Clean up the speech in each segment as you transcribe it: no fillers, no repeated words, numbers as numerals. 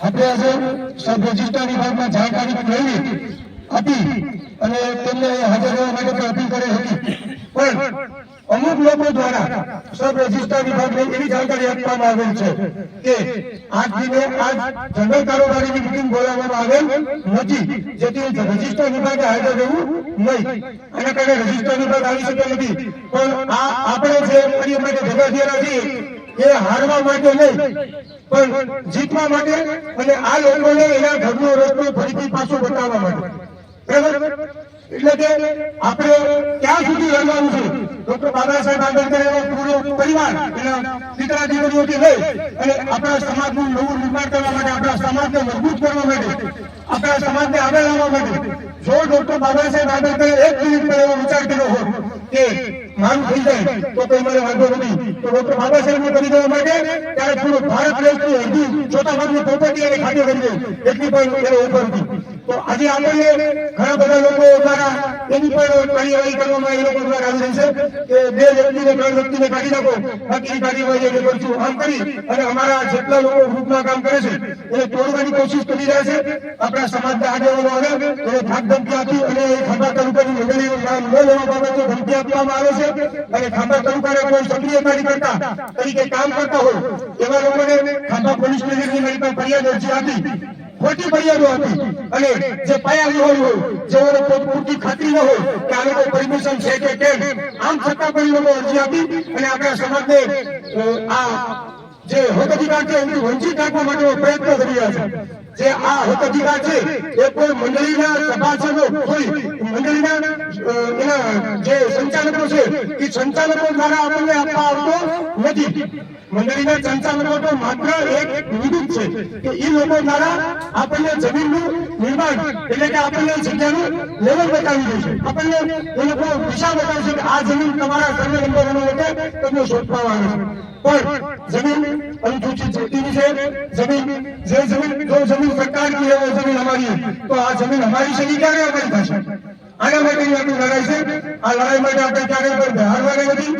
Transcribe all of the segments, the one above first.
આપણે આજે સબ રજિસ્ટર વિભાગમાં જાણકારી મેળવી આપી અને તેમને હાજર રહેવા માટે પણ અપીલ કરી હતી, પણ અમુક લોકો દ્વારા સબ રજિસ્ટર વિભાગને એવી જાણકારી આપવામાં આવેલ છે કે આજ દિને આજ જનરલ કારોબારીની મિટિંગ બોલાવવામાં આવેલ નથી, જેથી રજિસ્ટર વિભાગે હાજર રહેવું નહીં. આના કારણે રજિસ્ટર વિભાગ આવી શક્યો નથી. પણ આપણે જે કાર્ય માટે ભેગા થયેલા છીએ એ હારવા માટે નહીં પણ જીતવા માટે અને આ લોકોને એના ઘરનો રસ્તો ફરીથી પાછો બતાવવા માટે. બરાબર? એટલે કે આપણે ક્યાં સુધી લડવાનું છે? ડોક્ટર બાબા સાહેબ આંબેડકર એનો પૂરો પરિવાર એના દીકરા દીકરીઓથી લઈ અને આપણા સમાજનું નવું નિર્માણ કરવા માટે, આપણા સમાજને મજબૂત કરવા માટે, આપણા સમાજને આગળ લાવવા માટે જો ડોક્ટર બાબા સાહેબ આંબેડકરે એક મિનિટ પર એવો વિચાર કર્યો હોત કે મારું થઈ જાય તો કઈ મને વાંધો નથી, તો ડોક્ટર બાબા સાહેબને કરી દેવા માટે ત્યારે પૂરો ભારત દેશની અડધી ચોથા ભાગની પ્રોપર્ટી એને ખાતે કરી દે એટલી પણ એને ઉપર હતી. તો આજે આપણને ઘણા બધા લોકો દ્વારા એની પણ કાર્યવાહી કરવામાં એ લોકો દ્વારા આવી રહી છે કે 2 વ્યક્તિને 3 વ્યક્તિને કાઢી નાખો, બાકીની કાર્યવાહી અમે કરશું. આમ કરી અને અમારા જેટલા લોકો ગ્રુપમાં કામ કરે છે એને તોડવાની કોશિશ કરી રહ્યા છે. આપણા સમાજના આગેવાનો આવે એને ધાક ધમકી આપી અને ખાંભા તાલુકાની મંડળીનું નામ ન લેવા બાબતે ધમકી આપવામાં આવે છે અને ખાંભા તાલુકાના કોઈ સક્રિય કાર્યકર્તા તરીકે કામ કરતા હોય એવા લોકોને ખાંભા પોલીસ સ્ટેશનની મારી પાસે ફરિયાદ અરજી આપી, ખોટી ફરિયાદો આપી અને જે પાયા વિહોણી હોય, જેઓને પૂરતી ખાતરી ન હોય કે આ લોકો પરમિશન છે કે કેમ, આમ છતાં પણ લોકો અરજી આપી અને આપણા સમાજને આ જે હક અધિકાર છે એમથી વંચિત રાખવા માટે પ્રયત્ન કરી રહ્યા છે. જે આ હક અધિકાર છે એ કોઈ મંડળીના સભાસદો હોય, મંડળીના એના જે સંચાલકો છે એ સંચાલકો દ્વારા આપણને આપવા આવતો નથી. મંડળીના સંચાલકો તો માત્ર એક નિમિત્ત છે કે એ લોકો દ્વારા આપણને જમીનનું નિર્માણ એટલે કે આપણને જગ્યાનું લેવલ બતાવી દેશે, આપણને એ લોકો દિશા બતાવશે કે આ જમીન તમારા સર્વે નંબરોને માટે તમને સોંપવામાં આવે છે. પણ જમીન અનુસૂચિત જાતિની છે, જમીન જો જમીન સરકાર की है वो जमीन हमारी है, तो આ જમીન हमारी છે ક્યારે અમારી થશે? આના માટેની આપણી લડાઈ છે. આ લડાઈ માટે આપણે ક્યારે પણ હારવાના નથી,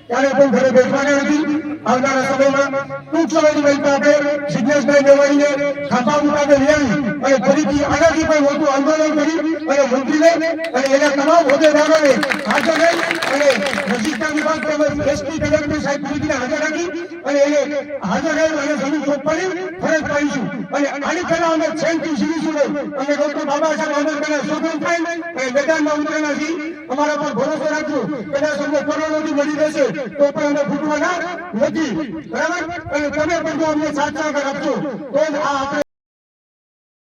ક્યારે પણ ઘરે બેસવાના નથી. આવનારા સમયમાં ટૂંક સમયની વહેતા આપણે જિજ્ઞેશભાઈ મેવાણીને ખાંભા મુકામે લઈ આવી અને ફરીથી આનાથી પણ મોટું આંદોલન કરી અને મંત્રીને અને એના તમામ હોદ્દેદારોને હાજર રહી અને રજિસ્ટર વિભાગ તેમજ એસપી કલેક્ટર સાહેબ ફરીથી હાજર રાખી અને એને હાજર રહી અને જમીન સોંપવાની ફરજ પાડીશું. અને આની પહેલા અમે ચેનથી સીવીશું નહીં. અમે ડોક્ટર બાબા સાહેબ આંબેડકરના સ્વપ્ન થાય અને મેદાનમાં ઉતરેલા છીએ. અમારા પર ભરોસો રાખજો. કદાચ અમને કરોડોથી મળી રહેશે તો પણ અમે ફૂટવાના નથી. બરાબર? અને તમે પણ જો અમને સાથ સહકાર આપજો તો જ આ આપણે